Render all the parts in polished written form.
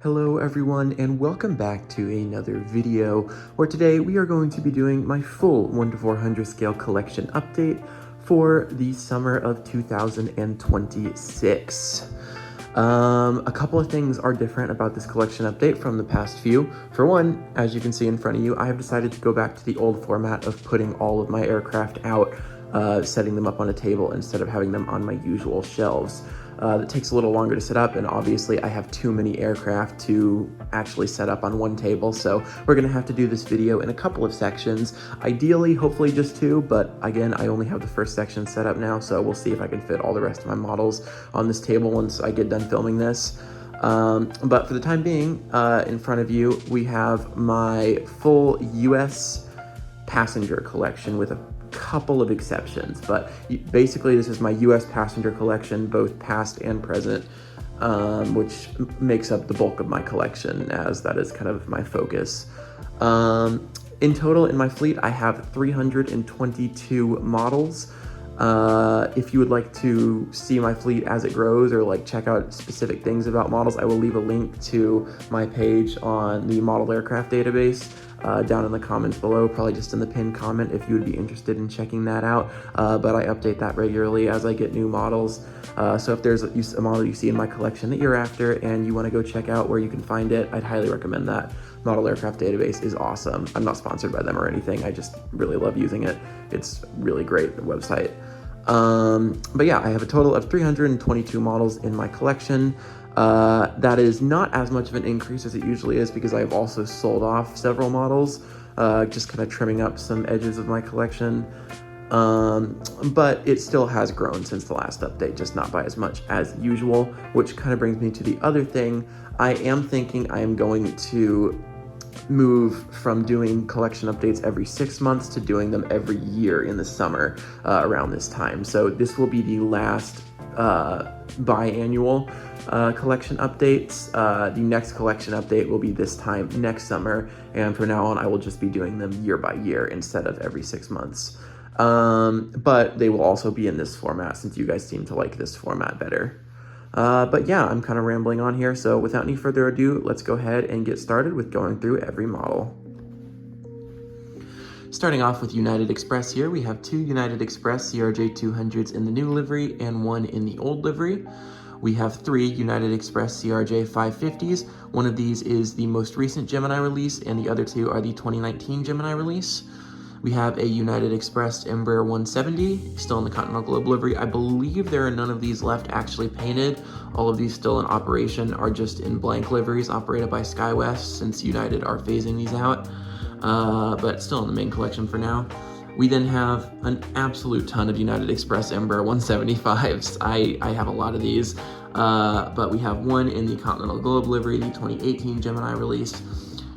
Hello everyone, and welcome back to another video where today we are going to be doing my full 1 to 400 scale collection update for the summer of 2026. A couple of things are different about this collection update from the past few. For one, as you can see in front of you, I have decided to go back to the old format of putting all of my aircraft out, setting them up on a table instead of having them on my usual shelves. That takes a little longer to set up, and obviously I have too many aircraft to actually set up on one table, so we're gonna have to do this video in a couple of sections. Ideally, hopefully just two, but again, I only have the first section set up now, so we'll see if I can fit all the rest of my models on this table once I get done filming this. But for the time being, in front of you, we have my full US passenger collection with a couple of exceptions, but basically this is my US passenger collection, both past and present, which makes up the bulk of my collection, as that is kind of my focus. In total in my fleet, I have 322 models. If you would like to see my fleet as it grows or like check out specific things about models, I will leave a link to my page on the model aircraft database down in the comments below, probably just in the pinned comment if you would be interested in checking that out. But I update that regularly as I get new models. So if there's a model you see in my collection that you're after and you want to go check out where you can find it, I'd highly recommend that. Model Aircraft Database is awesome. I'm not sponsored by them or anything. I just really love using it. It's really great website. But yeah, I have a total of 322 models in my collection. That is not as much of an increase as it usually is because I've also sold off several models, just kind of trimming up some edges of my collection. But it still has grown since the last update, just not by as much as usual, which kind of brings me to the other thing. I am thinking I am going to move from doing collection updates every 6 months to doing them every year in the summer around this time. So this will be the last biannual collection updates. The next collection update will be this time next summer, and from now on I will just be doing them year by year instead of every 6 months. But they will also be in this format since you guys seem to like this format better. But yeah, I'm kind of rambling on here, so without any further ado, let's go ahead and get started with going through every model. Starting off with United Express here, we have 2 United Express CRJ200s in the new livery and 1 in the old livery. We have 3 United Express CRJ 550s. One of these is the most recent Gemini release, and the other 2 are the 2019 Gemini release. We have a United Express Embraer 170, still in the Continental Globe livery. I believe there are none of these left actually painted. All of these still in operation are just in blank liveries operated by SkyWest, since United are phasing these out, but still in the main collection for now. We then have an absolute ton of United Express Embraer 175s. I have a lot of these, but we have 1 in the Continental Globe livery, the 2018 Gemini release.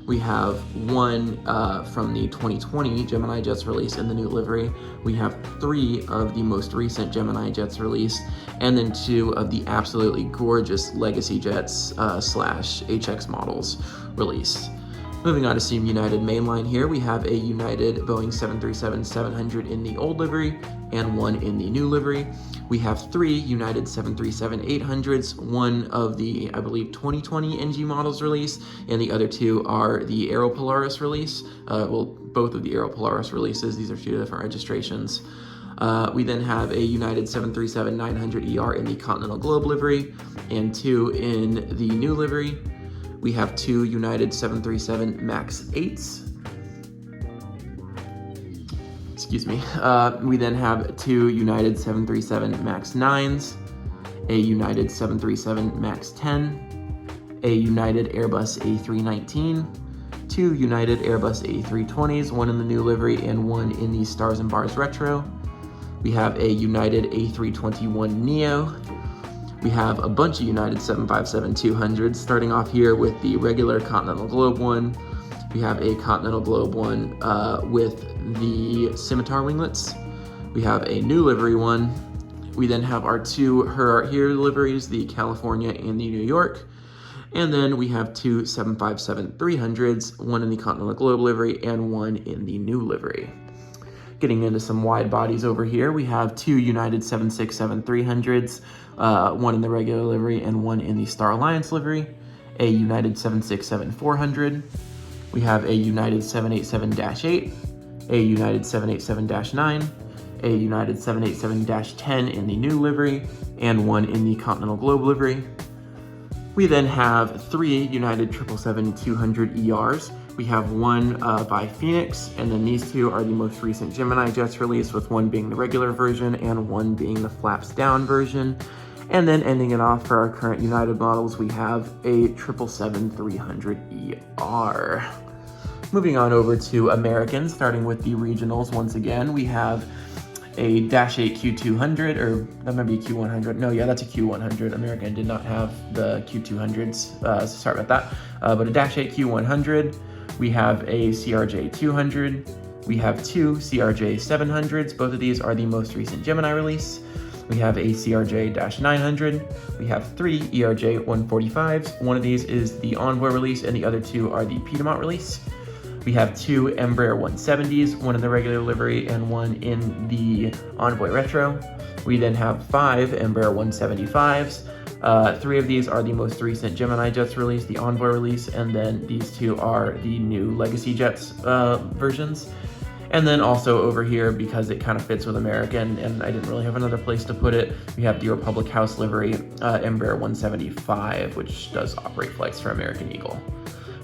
We have 1 from the 2020 Gemini Jets release in the new livery. We have 3 of the most recent Gemini Jets release, and then 2 of the absolutely gorgeous Legacy Jets slash HX models released. Moving on to some United mainline here, we have a United Boeing 737-700 in the old livery and 1 in the new livery. We have 3 United 737-800s, 1 of the, I believe, 2020 NG models release, and the other 2 are the Aero Polaris release. Well, both of the Aero Polaris releases. These are 2 different registrations. We then have a United 737-900ER in the Continental Globe livery and 2 in the new livery. We have 2 United 737 MAX 8s. Excuse me. We then have 2 United 737 MAX 9s, a United 737 MAX 10, a United Airbus A319, 2 United Airbus A320s, 1 in the new livery and 1 in the Stars and Bars Retro. We have a United A321neo. We have a bunch of United 757-200s, starting off here with the regular Continental Globe one. We have a Continental Globe one with the Scimitar winglets. We have a new livery one. We then have our 2 Her Art Here liveries, the California and the New York. And then we have 2 757-300s, 1 in the Continental Globe livery and 1 in the new livery. Getting into some wide bodies over here, we have 2 United 767-300s, 1 in the regular livery and 1 in the Star Alliance livery, a United 767-400. We have a United 787-8, a United 787-9, a United 787-10 in the new livery, and one in the Continental Globe livery. We then have 3 United 777-200ERs. We have one by Phoenix, and then these 2 are the most recent Gemini jets released, with one being the regular version and one being the flaps down version. And then ending it off for our current United models, we have a 777-300ER. Moving on over to American, starting with the regionals once again, we have a Dash 8 Q200, or that might be a Q100. No, yeah, that's a Q100. American did not have the Q200s, so sorry about that. But a Dash 8 Q100, we have a CRJ 200, we have 2 CRJ 700s. Both of these are the most recent Gemini release. We have a CRJ-900, we have 3 ERJ 145s. One of these is the Envoy release, and the other 2 are the Piedmont release. We have 2 Embraer 170s, one in the regular livery and one in the Envoy Retro. We then have 5 Embraer 175s. 3 of these are the most recent Gemini jets release, the Envoy release, and then these 2 are the new Legacy jets versions. And then also over here, because it kind of fits with American and I didn't really have another place to put it, we have the Republic House livery Embraer 175, which does operate flights for American Eagle.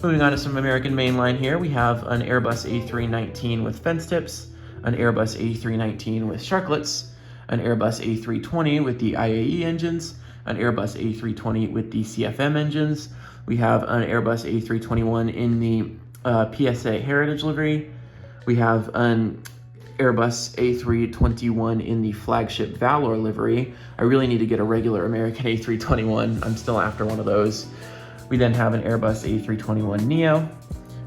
Moving on to some American mainline here, we have an Airbus A319 with fence tips, an Airbus A319 with sharklets, an Airbus A320 with the IAE engines, an Airbus A320 with the CFM engines. We have an Airbus A321 in the PSA Heritage livery. We have an Airbus A321 in the flagship Valor livery. I really need to get a regular American A321. I'm still after one of those. We then have an Airbus A321neo.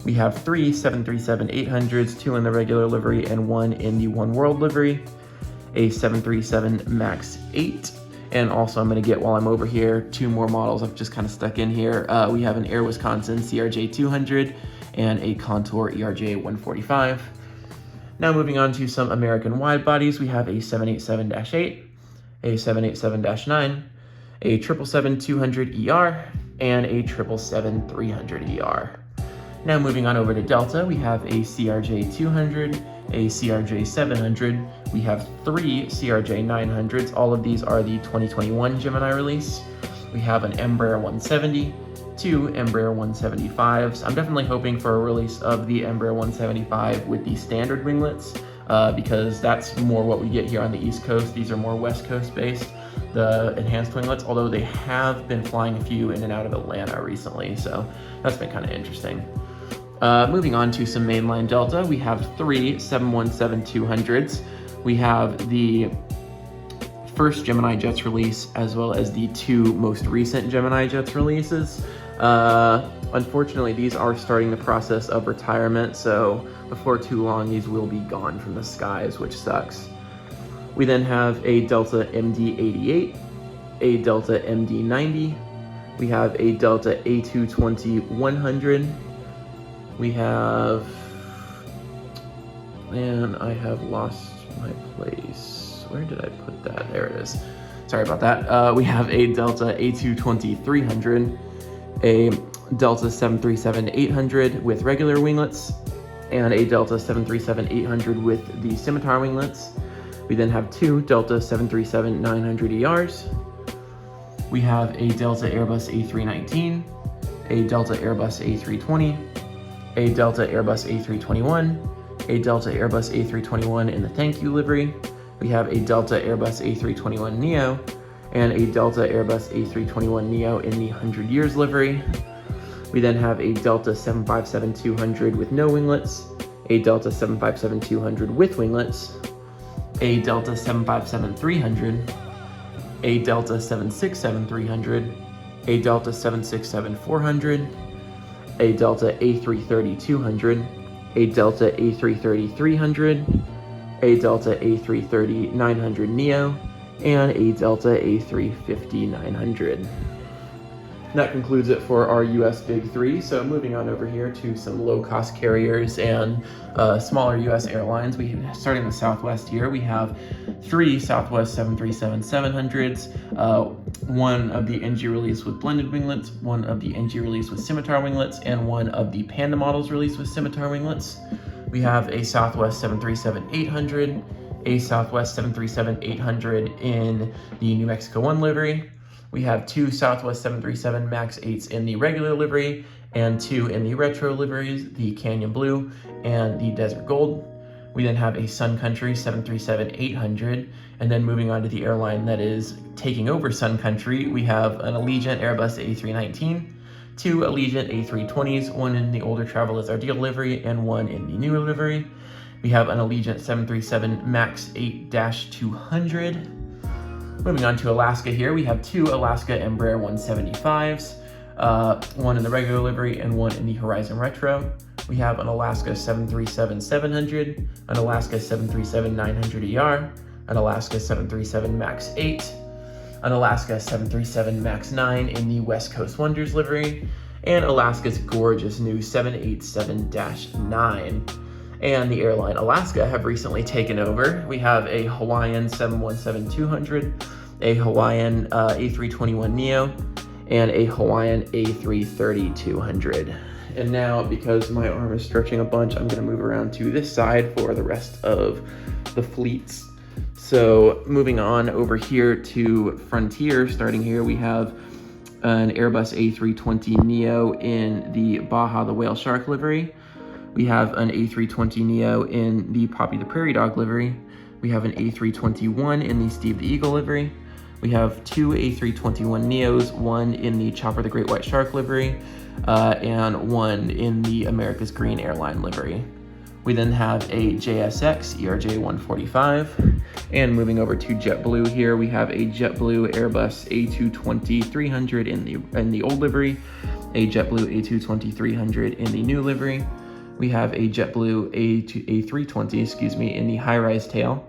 We have 3 737-800s, 2 in the regular livery and 1 in the One World livery, a 737 MAX 8, and also I'm going to get, while I'm over here, 2 more models I've just kind of stuck in here. We have an Air Wisconsin CRJ-200 and a Contour ERJ-145. Now moving on to some American wide bodies, we have a 787-8, a 787-9, a 777-200ER, and a 777-300ER. Now moving on over to Delta, we have a CRJ-200, a CRJ-700, we have 3 CRJ-900s, all of these are the 2021 Gemini release. We have an Embraer 170, 2 Embraer 175s. I'm definitely hoping for a release of the Embraer 175 with the standard winglets, because that's more what we get here on the East Coast. These are more West Coast based, the enhanced winglets, although they have been flying a few in and out of Atlanta recently, so that's been kind of interesting. Moving on to some mainline Delta, we have 3 717-200s. We have the first Gemini Jets release, as well as the 2 most recent Gemini Jets releases. Unfortunately, these are starting the process of retirement, so before too long, these will be gone from the skies, which sucks. We then have a Delta MD-88, a Delta MD-90, we have a Delta A220-100, we have, and I have lost my place. Where did I put that? There it is. Sorry about that. We have a Delta A220-300, a Delta 737-800 with regular winglets, and a Delta 737-800 with the Scimitar winglets. We then have 2 Delta 737-900ERs. We have a Delta Airbus A319, a Delta Airbus A320, a Delta Airbus A321, a Delta Airbus A321 in the Thank You livery. We have a Delta Airbus A321neo, and a Delta Airbus A321neo in the 100 Years livery. We then have a Delta 757-200 with no winglets, a Delta 757-200 with winglets, a Delta 757-300, a Delta 767-300, a Delta 767-400, a Delta A330-200, a Delta A330-300, a Delta A330-900neo, and a Delta A350-900. that concludes it for our US Big Three. So moving on over here to some low-cost carriers and smaller US airlines. Starting with Southwest here, we have 3 Southwest 737-700s, one of the NG release with blended winglets, one of the NG release with scimitar winglets, and one of the Panda models released with scimitar winglets. We have a Southwest 737-800, a Southwest 737-800 in the New Mexico 1 livery. We have 2 Southwest 737 MAX 8s in the regular livery and 2 in the retro liveries, the Canyon Blue and the Desert Gold. We then have a Sun Country 737-800, and then moving on to the airline that is taking over Sun Country, we have an Allegiant Airbus A319, 2 Allegiant A320s, one in the older Travel Our Deal livery and one in the newer livery. We have an Allegiant 737 MAX 8-200. Moving on to Alaska here, we have 2 Alaska Embraer 175s, one in the regular livery and one in the Horizon Retro. We have an Alaska 737-700, an Alaska 737-900ER, an Alaska 737 MAX 8, an Alaska 737 MAX 9 in the West Coast Wonders livery, and Alaska's gorgeous new 787-9. And the airline Alaska have recently taken over. We have a Hawaiian 717-200, a Hawaiian A321neo, and a Hawaiian A330-200. And now, because my arm is stretching a bunch, I'm gonna move around to this side for the rest of the fleets. So moving on over here to Frontier, starting here, we have an Airbus A320neo in the Baja the Whale Shark livery. We have an A320neo in the Poppy the Prairie Dog livery. We have an A321 in the Steve the Eagle livery. We have 2 A321neos, one in the Chopper the Great White Shark livery, and one in the America's Green Airline livery. We then have a JSX ERJ 145. And moving over to JetBlue here, we have a JetBlue Airbus A220-300 in the old livery, a JetBlue A220-300 in the new livery. We have a JetBlue A320, in the high-rise tail,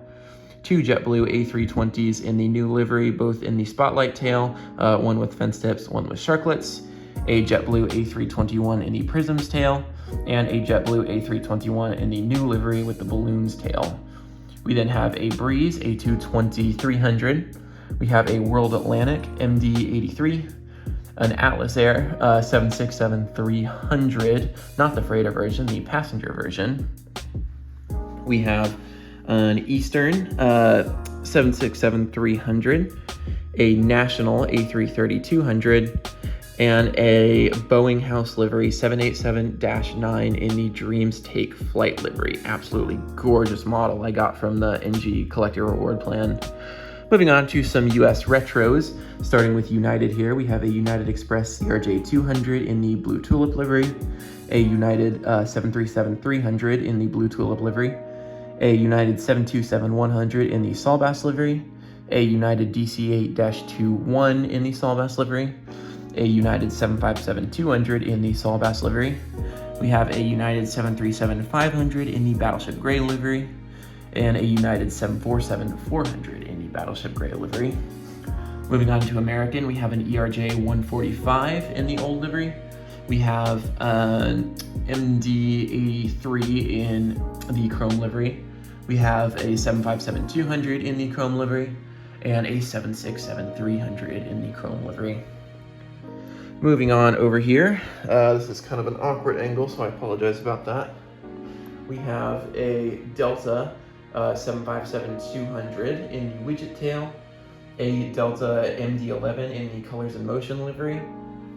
2 JetBlue A320s in the new livery, both in the Spotlight tail, one with fence tips, one with sharklets, a JetBlue A321 in the Prisms tail, and a JetBlue A321 in the new livery with the balloons tail. We then have a Breeze A220-300. We have a World Atlantic MD-83, an Atlas Air 767-300, not the freighter version, the passenger version. We have an Eastern 767-300, a National A330-200, and a Boeing House livery 787-9 in the Dreams Take Flight livery. Absolutely gorgeous model I got from the NG Collector Reward Plan. Moving on to some US retros, starting with United here, we have a United Express CRJ-200 in the Blue Tulip livery, a United 737-300 in the Blue Tulip livery, a United 727-100 in the Sawbass livery, a United DC-8-21 in the Sawbass livery, a United 757-200 in the Sawbass livery. We have a United 737-500 in the Battleship Gray livery, and a United 747-400 in the Battleship Gray livery. Moving on to American, we have an ERJ-145 in the old livery. We have an MD-83 in the Chrome livery. We have a 757-200 in the Chrome livery, and a 767-300 in the Chrome livery. Moving on over here, this is kind of an awkward angle, so I apologize about that. We have a Delta 757-200 in the Widget tail, a Delta MD-11 in the Colors in Motion livery.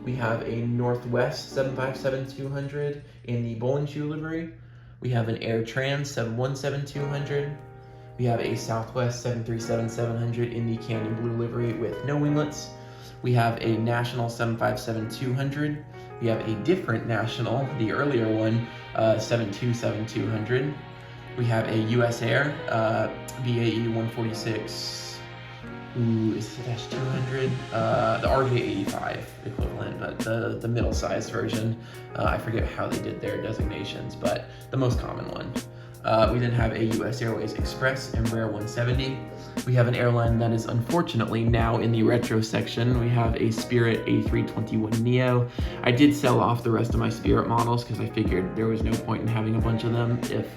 We have a Northwest 757-200 in the Bowling Shoe livery. We have an Air Trans 717-200. We have a Southwest 737-700 in the Canyon Blue livery with no winglets. We have a National 757-200. We have a different National, the earlier one, 727-200. We have a US Air BAE 146. Is it -200? The RJ-85 equivalent, but the middle-sized version. I forget how they did their designations, but the most common one. We then have a US Airways Express Embraer 170. We have an airline that is unfortunately now in the retro section. We have a Spirit A321neo. I did sell off the rest of my Spirit models because I figured there was no point in having a bunch of them if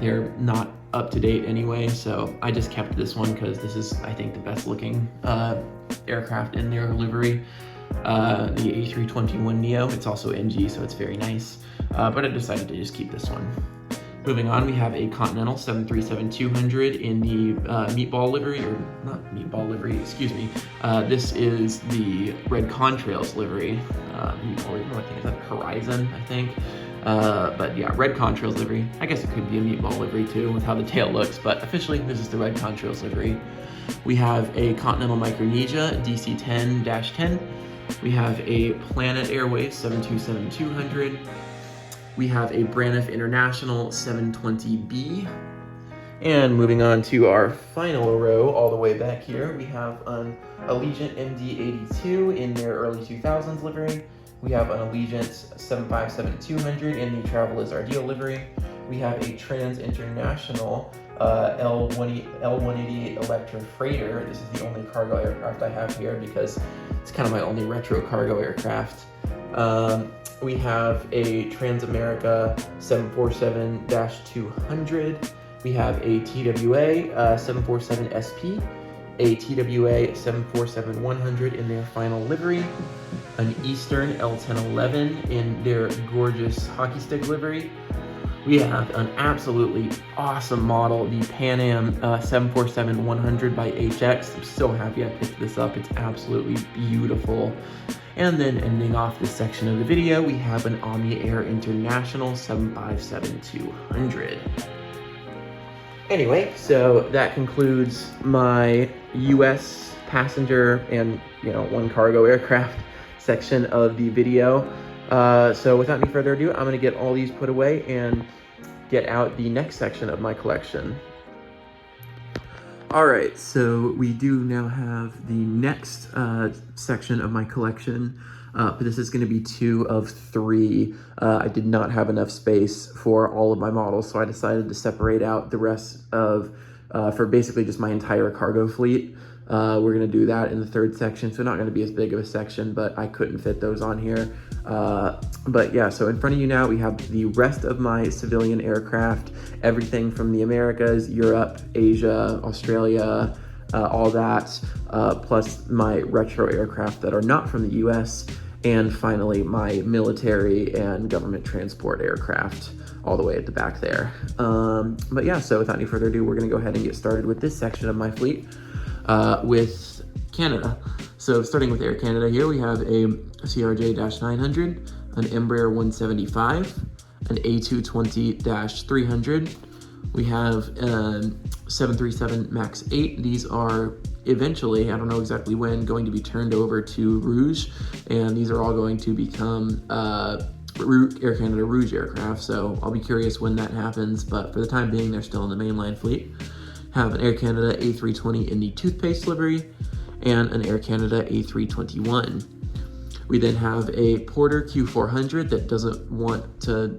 they're not up to date anyway. So I just kept this one because this is, I think, the best looking aircraft in their livery. The A321neo, it's also NG, so it's very nice. But I decided to just keep this one. Moving on, we have a Continental 737-200 in the meatball livery, or not meatball livery, excuse me. This is the Red Contrails livery. Meatball livery, I think it's Horizon, I think. But yeah, Red Contrails livery. I guess it could be a meatball livery too, with how the tail looks, but officially this is the Red Contrails livery. We have a Continental Micronesia DC-10-10. We have a Planet Airways 727-200. We have a Braniff International 720B. And moving on to our final row, all the way back here, we have an Allegiant MD-82 in their early 2000s livery. We have an Allegiant 757-200 in the Travel is Our Deal livery. We have a Trans International L180 Electra Freighter. This is the only cargo aircraft I have here because it's kind of my only retro cargo aircraft. We have a Transamerica 747-200. We have a TWA 747SP, a TWA 747-100 in their final livery, an Eastern L1011 in their gorgeous hockey stick livery. We have an absolutely awesome model, the Pan Am 747-100 by HX. I'm so happy I picked this up. It's absolutely beautiful. And then ending off this section of the video, we have an Omni Air International 757-200. Anyway, so that concludes my US passenger and, one cargo aircraft section of the video. So without any further ado, I'm going to get all these put away and get out the next section of my collection. Alright, so we do now have the next section of my collection, but this is going to be 2 of 3. I did not have enough space for all of my models, so I decided to separate out the rest of, for basically just my entire cargo fleet. We're going to do that in the 3rd section, so not going to be as big of a section, but I couldn't fit those on here. But yeah, so in front of you now, we have the rest of my civilian aircraft, everything from the Americas, Europe, Asia, Australia, all that, plus my retro aircraft that are not from the US, and finally my military and government transport aircraft all the way at the back there. But yeah, so without any further ado, we're going to go ahead and get started with this section of my fleet. With Canada. So starting with Air Canada here, we have a CRJ-900, an Embraer 175, an A220-300. We have 737 MAX 8. These are eventually, I don't know exactly when, going to be turned over to Rouge, and these are all going to become Air Canada Rouge aircraft, so I'll be curious when that happens, but for the time being, they're still in the mainline fleet. Have an Air Canada A320 in the toothpaste livery, and an Air Canada A321. We then have a Porter Q400 that doesn't want to,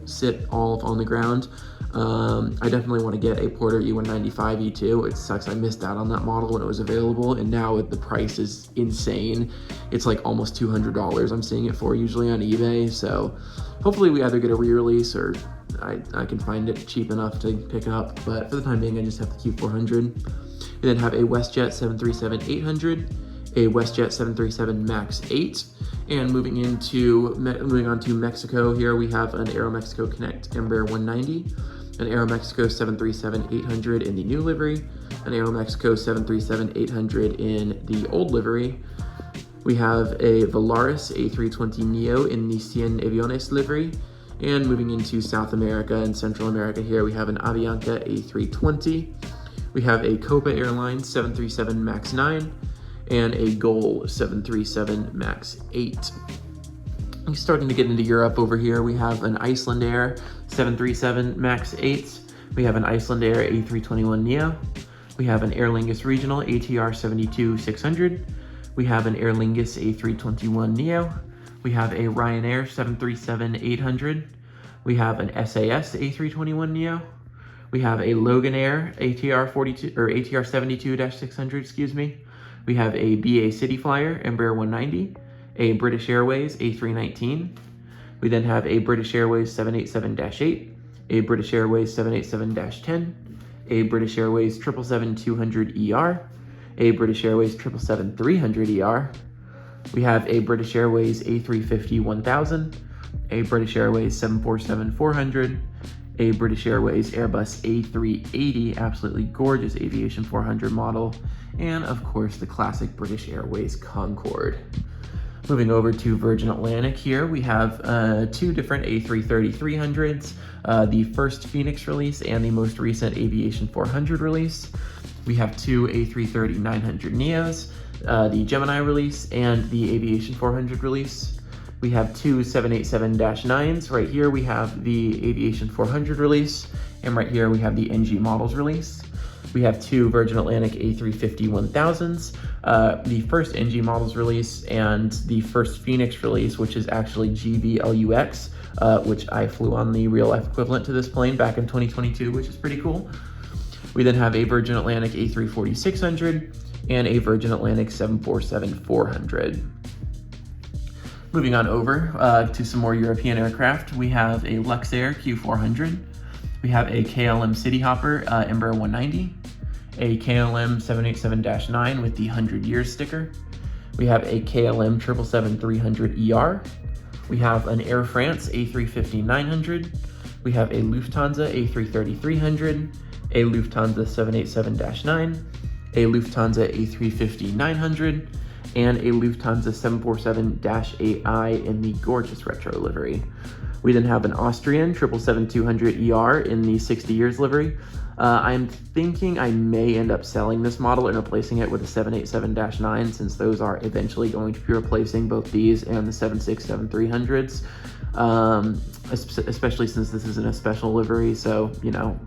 sit all on the ground. I definitely want to get a Porter E195 E2. It sucks I missed out on that model when it was available, and now the price is insane. It's like almost $200 I'm seeing it for usually on eBay, so hopefully we either get a re-release or I can find it cheap enough to pick up, but for the time being I just have the Q400. We then have a WestJet 737-800, a WestJet 737 MAX 8, and moving on to Mexico here, we have an Aeromexico Connect Embraer 190, an Aeromexico 737-800 in the new livery, an Aeromexico 737-800 in the old livery. We have a Volaris A320neo in the Cien Aviones livery. And moving into South America and Central America here, we have an Avianca A320. We have a Copa Airlines 737 MAX 9 and a GOL 737 MAX 8. Starting to get into Europe over here, we have an Icelandair 737 MAX 8. We have an Icelandair A321neo. We have an Aer Lingus Regional ATR 72-600. We have an Aer Lingus A321neo. We have a Ryanair 737-800, We have an SAS A321neo. We have a Loganair ATR 42 or ATR 72-600, excuse me. We have a BA City Flyer Embraer 190, a British Airways A319. We then have a British Airways 787-8, a British Airways 787-10, a British Airways 777-200ER, a British Airways 777-300ER. We have a British Airways A350-1000, a British Airways 747-400, a British Airways Airbus A380, absolutely gorgeous Aviation 400 model, and of course the classic British Airways Concorde. Moving over to Virgin Atlantic here, we have two different A330-300s, the first Phoenix release and the most recent Aviation 400 release. We have two A330-900neos, the Gemini release and the Aviation 400 release. We have two 787-9s. Right here we have the Aviation 400 release, and right here we have the NG Models release. We have two Virgin Atlantic A350-1000s, the first NG Models release and the first Phoenix release, which is actually GVLUX, which I flew on the real life equivalent to this plane back in 2022, which is pretty cool. We then have a Virgin Atlantic A340-600 and a Virgin Atlantic 747-400. Moving on over to some more European aircraft, we have a Luxair Q400, we have a KLM Cityhopper Embraer 190, a KLM 787-9 with the 100 years sticker, we have a KLM 777-300ER, we have an Air France A350-900, we have a Lufthansa A330-300, a Lufthansa 787-9, a Lufthansa A350-900, and a Lufthansa 747-8i in the gorgeous retro livery. We then have an Austrian 777-200ER in the 60 years livery. I'm thinking I may end up selling this model and replacing it with a 787-9, since those are eventually going to be replacing both these and the 767-300s, especially since this isn't a special livery, so, you know,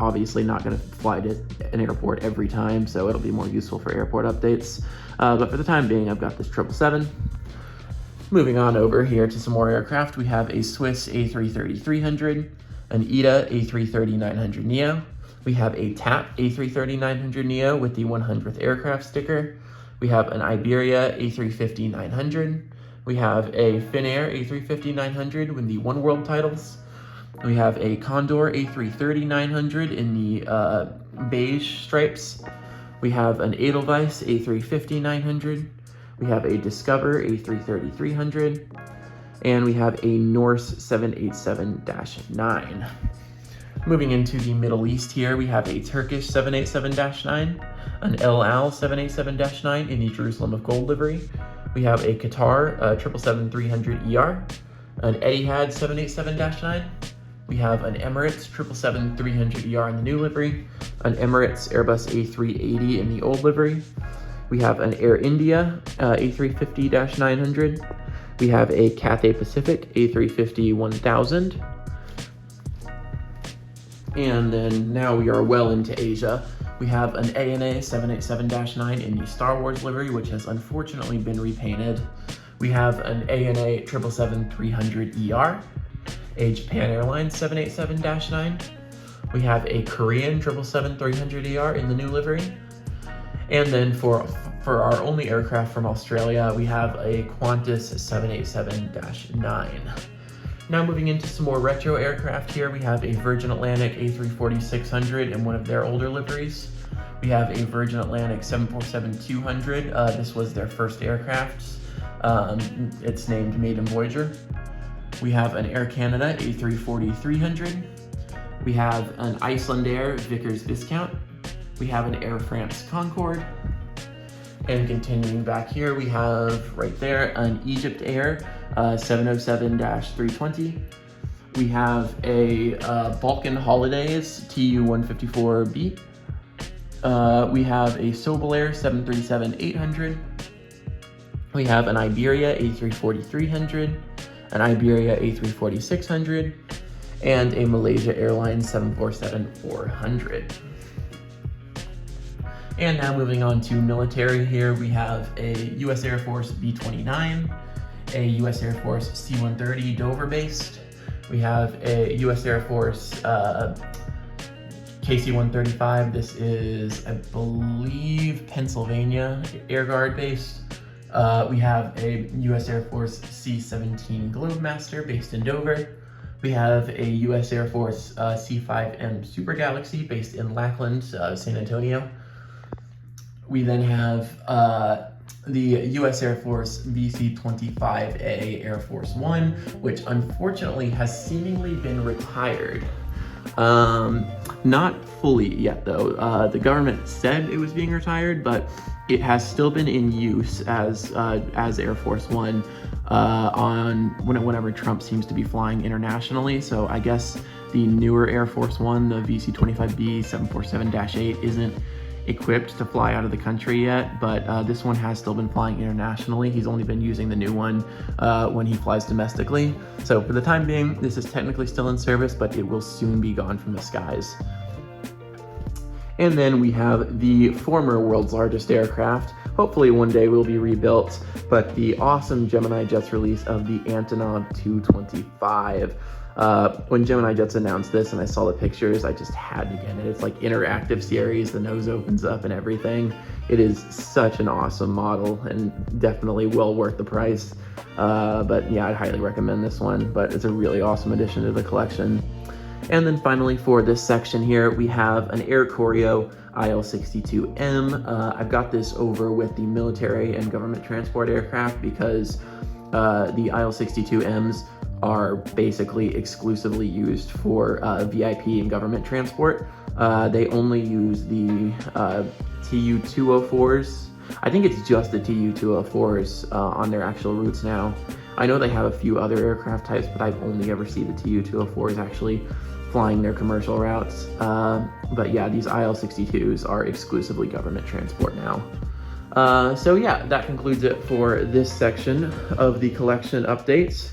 obviously not going to fly to an airport every time, so it'll be more useful for airport updates. But for the time being, I've got this 777. Moving on over here to some more aircraft, we have a Swiss A330-300, an ETA A330-900neo. We have a TAP A330-900neo with the 100th aircraft sticker. We have an Iberia A350-900. We have a Finnair A350-900 with the One World titles. We have a Condor A330-900 in the beige stripes. We have an Edelweiss A350-900. We have a Discover A330-300. And we have a Norse 787-9. Moving into the Middle East here, we have a Turkish 787-9, an El Al 787-9 in the Jerusalem of Gold livery. We have a Qatar 777-300ER, an Etihad 787-9. We have an Emirates 777-300ER in the new livery, an Emirates Airbus A380 in the old livery. We have an Air India A350-900. We have a Cathay Pacific A350-1000. And then now we are well into Asia. We have an ANA 787-9 in the Star Wars livery, which has unfortunately been repainted. We have an ANA 777-300ER, a Japan Airlines 787-9. We have a Korean 777-300ER in the new livery. And then for our only aircraft from Australia, we have a Qantas 787-9. Now moving into some more retro aircraft here, we have a Virgin Atlantic A340-600 in one of their older liveries. We have a Virgin Atlantic 747-200. This was their first aircraft. It's named Maiden Voyager. We have an Air Canada A340-300. We have an Icelandair Vickers Viscount. We have an Air France Concorde. And continuing back here, we have right there an Egypt Air 707-320. We have a Balkan Holidays TU-154B. We have a Sobel Air 737-800. We have an Iberia A340-300, an Iberia A340-600, and a Malaysia Airlines 747-400. And now moving on to military here, we have a U.S. Air Force B-29, a U.S. Air Force C-130 Dover-based. We have a U.S. Air Force KC-135. This is, I believe, Pennsylvania Air Guard based. We have a U.S. Air Force C-17 Globemaster based in Dover. We have a U.S. Air Force C-5M Super Galaxy based in Lackland, San Antonio. We then have the U.S. Air Force VC-25A Air Force One, which unfortunately has seemingly been retired. Not fully yet though. The government said it was being retired, but it has still been in use as Air Force One whenever Trump seems to be flying internationally. So I guess the newer Air Force One, the VC-25B 747-8, isn't equipped to fly out of the country yet, but this one has still been flying internationally. He's only been using the new one when he flies domestically. So for the time being, this is technically still in service, but it will soon be gone from the skies. And then we have the former world's largest aircraft. Hopefully one day will be rebuilt, but the awesome Gemini Jets release of the Antonov 225. When Gemini Jets announced this and I saw the pictures, I just had to get it. It's like interactive series, the nose opens up and everything. It is such an awesome model and definitely well worth the price. But yeah, I'd highly recommend this one, but it's a really awesome addition to the collection. And then finally for this section here, we have an Air Koryo IL-62M. I've got this over with the military and government transport aircraft because the IL-62Ms are basically exclusively used for VIP and government transport. They only use the TU-204s. I think it's just the TU-204s on their actual routes now. I know they have a few other aircraft types, but I've only ever seen the TU-204s actually flying their commercial routes. But yeah, these IL-62s are exclusively government transport now. So yeah, that concludes it for this section of the collection updates.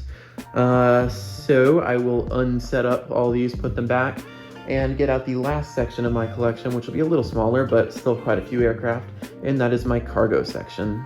So I will unset up all these, put them back, and get out the last section of my collection, which will be a little smaller, but still quite a few aircraft, and that is my cargo section.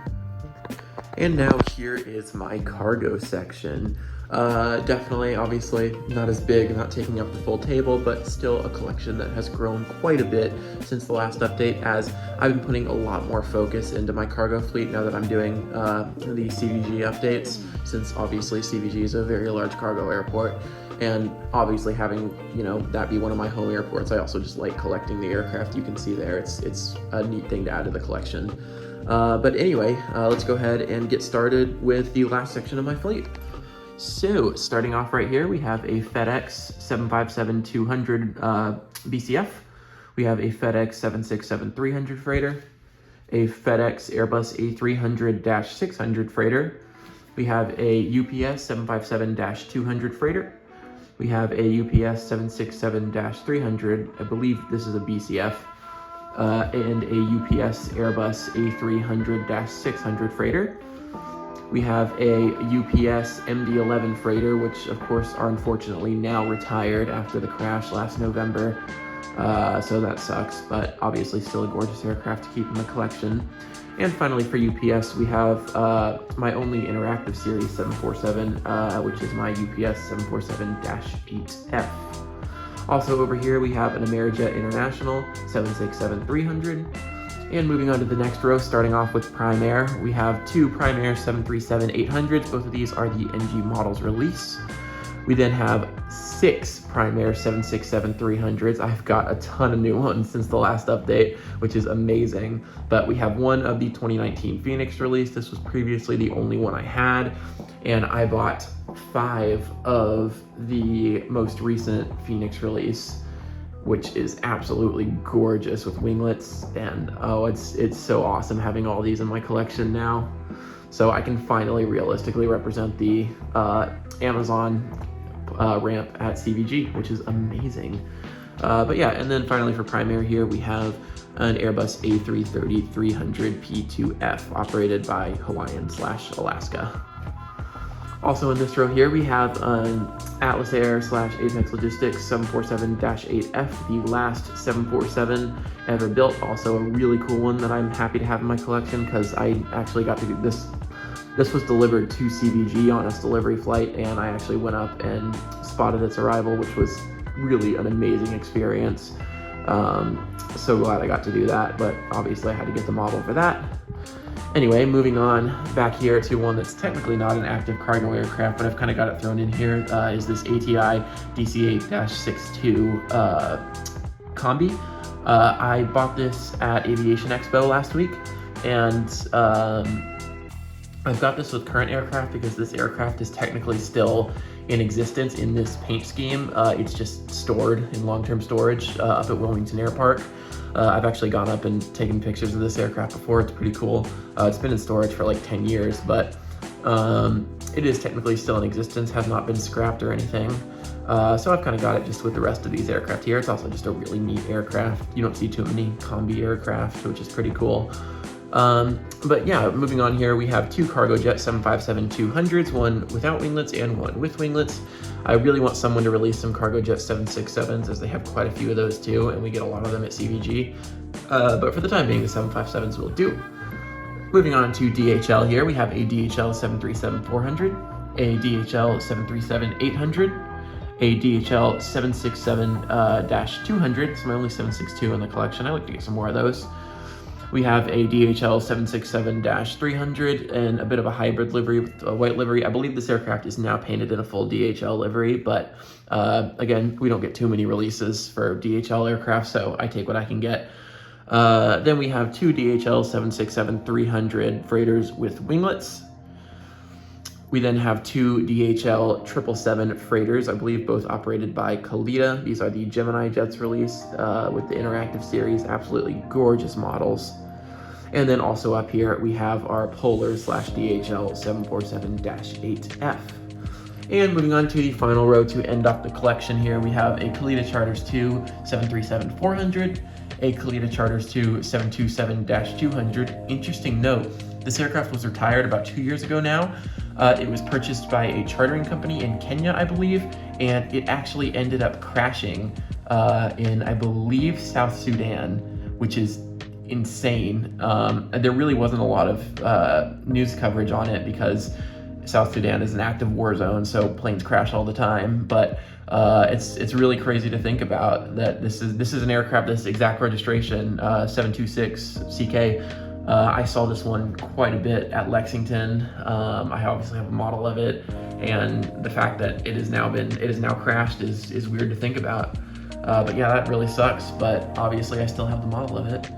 And now here is my cargo section. Definitely, obviously, not as big, not taking up the full table, but still a collection that has grown quite a bit since the last update, as I've been putting a lot more focus into my cargo fleet now that I'm doing the CVG updates, since obviously CVG is a very large cargo airport. And obviously having, that be one of my home airports, I also just like collecting the aircraft you can see there. It's a neat thing to add to the collection. But anyway, let's go ahead and get started with the last section of my fleet. So starting off right here, we have a FedEx 757-200 BCF. We have a FedEx 767-300 freighter, a FedEx Airbus A300-600 freighter. We have a UPS 757-200 freighter. We have a UPS 767-300, I believe this is a BCF, and a UPS Airbus A300-600 freighter. We have a UPS MD-11 freighter, which of course are unfortunately now retired after the crash last November. So that sucks, but obviously still a gorgeous aircraft to keep in the collection. And finally for UPS, we have my only interactive series 747, which is my UPS 747-8F. Also over here, we have an Amerijet International 767-300. And moving on to the next row, starting off with Prime Air, we have two Prime Air 737-800s. Both of these are the NG models release. We then have 6 Prime Air 767-300s. I've got a ton of new ones since the last update, which is amazing. But we have one of the 2019 Phoenix release. This was previously the only one I had. And I bought 5 of the most recent Phoenix release, which is absolutely gorgeous with winglets. And oh, it's so awesome having all these in my collection now. So I can finally realistically represent the Amazon ramp at CVG, which is amazing. But yeah, and then finally for Prime Air here, we have an Airbus A330-300 P2F operated by Hawaiian/Alaska. Also in this row here, we have an Atlas Air / Apex Logistics 747-8F, the last 747 ever built. Also a really cool one that I'm happy to have in my collection because I actually got to do this This was delivered to CVG on its delivery flight, and I actually went up and spotted its arrival, which was really an amazing experience. So glad I got to do that, but obviously I had to get the model for that. Anyway, moving on back here to one that's technically not an active cargo aircraft, but I've kind of got it thrown in here, is this ATI DC-8-62 Combi. I bought this at Aviation Expo last week, and I've got this with current aircraft because this aircraft is technically still in existence in this paint scheme. It's just stored in long-term storage up at Wilmington Air Park. I've actually gone up and taken pictures of this aircraft before. It's pretty cool. It's been in storage for like 10 years, but it is technically still in existence, has not been scrapped or anything. So I've kind of got it just with the rest of these aircraft here. It's also just a really neat aircraft. You don't see too many combi aircraft, which is pretty cool. But yeah, moving on here, we have two Cargojet 757-200s, one without winglets and one with winglets. I really want someone to release some Cargojet 767s, as they have quite a few of those too, and we get a lot of them at CVG. But for the time being, the 757s will do. Moving on to DHL here, we have a DHL 737-400, a DHL 737-800, a DHL 767-200. It's my only 762 in the collection. I like to get some more of those. We have a DHL 767-300 and a bit of a hybrid livery with a white livery. I believe this aircraft is now painted in a full DHL livery, but again, we don't get too many releases for DHL aircraft, so I take what I can get. Then we have two DHL 767-300 freighters with winglets. We then have two DHL 777 freighters, I believe both operated by Kalitta. These are the Gemini jets released with the Interactive series, absolutely gorgeous models. And then also up here, we have our Polar / DHL 747-8F. And moving on to the final row to end off the collection here, we have a Kalitta Charters 2 737-400, a Kalitta Charters 2 727-200. Interesting note, this aircraft was retired about 2 years ago now. It was purchased by a chartering company in Kenya, I believe, and it actually ended up crashing in, I believe, South Sudan, which is insane. There really wasn't a lot of news coverage on it because South Sudan is an active war zone, so planes crash all the time. But it's really crazy to think about that this is an aircraft, this exact registration, 726 CK. I saw this one quite a bit at Lexington. I obviously have a model of it, and the fact that it has now crashed is weird to think about. But yeah, that really sucks, but obviously I still have the model of it.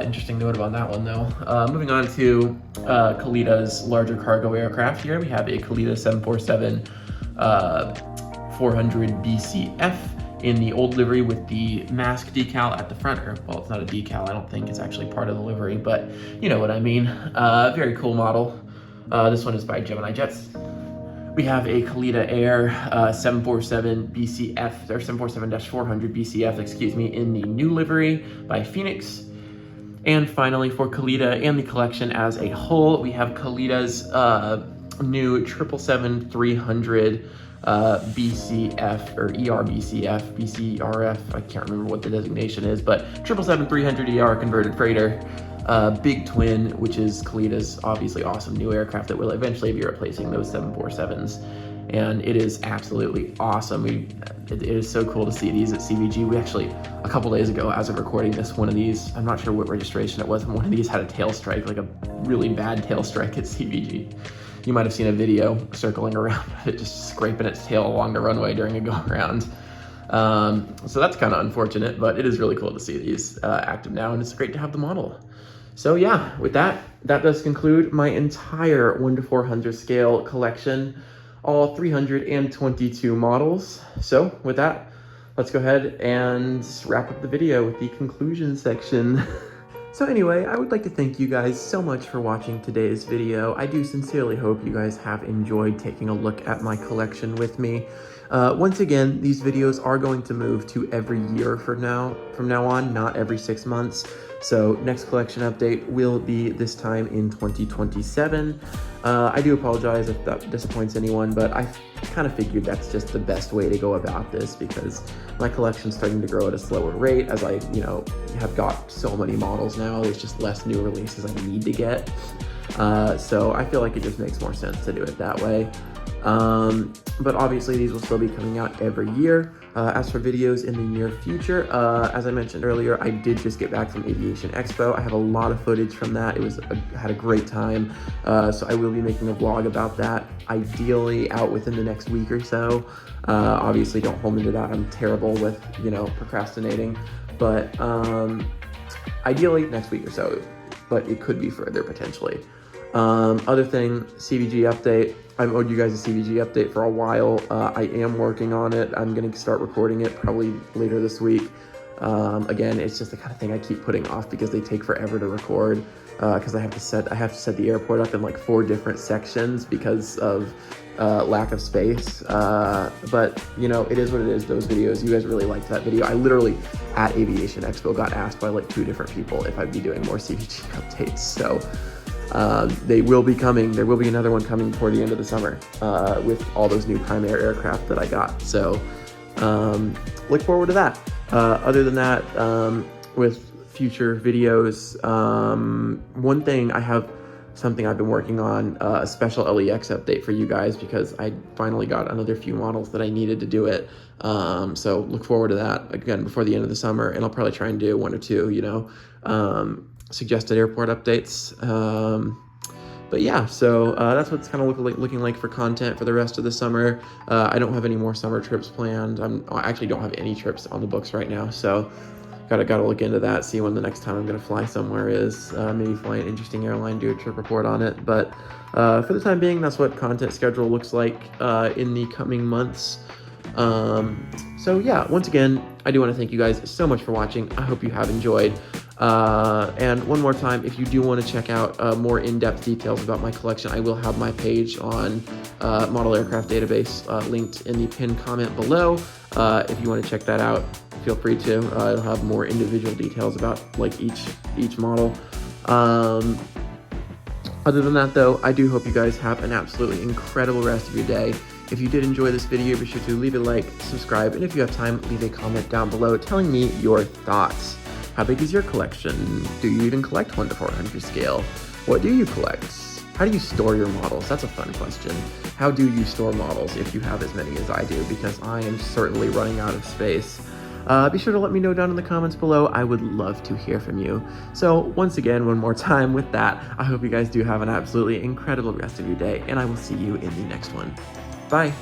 Interesting note about that one though. Moving on to Kalitta's larger cargo aircraft here, we have a Kalitta 747-400 BCF in the old livery with the mask decal at the front, or well, it's not a decal, I don't think it's actually part of the livery, but you know what I mean. Very cool model. This one is by Gemini Jets. We have a Kalitta Air 747 BCF, or 747-400 BCF, excuse me, in the new livery by Phoenix. And finally, for Kalitta and the collection as a whole, we have Kalitta's new 777-300 BCF or ERBCF, BCRF, I can't remember what the designation is, but 777-300 ER converted freighter, big twin, which is Kalitta's obviously awesome new aircraft that will eventually be replacing those 747s. And it is absolutely awesome. It is so cool to see these at CVG. We actually, a couple days ago, as of recording this, one of these, I'm not sure what registration it was, but one of these had a tail strike, like a really bad tail strike at CVG. You might have seen a video circling around it, just scraping its tail along the runway during a go-around. So that's kind of unfortunate, but it is really cool to see these active now, and it's great to have the model. So yeah, with that does conclude my entire 1:400 scale collection, all 322 models. So with that, let's go ahead and wrap up the video with the conclusion section. So anyway, I would like to thank you guys so much for watching today's video. I do sincerely hope you guys have enjoyed taking a look at my collection with me. Once again, these videos are going to move to every year from now on, not every 6 months. So next collection update will be this time in 2027. I do apologize if that disappoints anyone, but I kind of figured that's just the best way to go about this because my collection's starting to grow at a slower rate as I, have got so many models now. There's just less new releases I need to get. So I feel like it just makes more sense to do it that way. But obviously these will still be coming out every year. As for videos in the near future, as I mentioned earlier, I did just get back from Aviation Expo. I have a lot of footage from that. Had a great time. So I will be making a vlog about that, ideally out within the next week or so. Obviously don't hold me to that. I'm terrible with, procrastinating, but ideally next week or so, but it could be further potentially. Other thing, CVG update. I've owed you guys a CVG update for a while. I am working on it. I'm gonna start recording it probably later this week. Again, it's just the kind of thing I keep putting off because they take forever to record. Because I have to set the airport up in like 4 different sections because of lack of space. But it is what it is. Those videos, you guys really liked that video. I literally at Aviation Expo got asked by like 2 different people if I'd be doing more CVG updates. So. They will be coming. There will be another one coming toward the end of the summer with all those new Prime Air aircraft that I got. So look forward to that. Other than that, with future videos, one thing I have something I've been working on, a special LEX update for you guys because I finally got another few models that I needed to do it. So look forward to that again before the end of the summer, and I'll probably try and do 1 or 2, suggested airport updates. But yeah, so that's what's kind of looking like for content for the rest of the summer. I don't have any more summer trips planned. I actually don't have any trips on the books right now, so gotta look into that, see when the next time I'm gonna fly somewhere is. Maybe fly an interesting airline, do a trip report on it. But for the time being, that's what content schedule looks like in the coming months. So yeah, once again, I do want to thank you guys so much for watching. I hope you have enjoyed. And one more time, if you do want to check out more in-depth details about my collection, I will have my page on Model Aircraft Database linked in the pinned comment below. If you want to check that out, feel free to. It'll have more individual details about like each model. Other than that though, I do hope you guys have an absolutely incredible rest of your day. If you did enjoy this video, be sure to leave a like, subscribe, and if you have time, leave a comment down below telling me your thoughts. How big is your collection? Do you even collect 1 to 400 scale? What do you collect? How do you store your models? That's a fun question. How do you store models if you have as many as I do? Because I am certainly running out of space. Be sure to let me know down in the comments below. I would love to hear from you. So once again, one more time with that, I hope you guys do have an absolutely incredible rest of your day, and I will see you in the next one. Bye.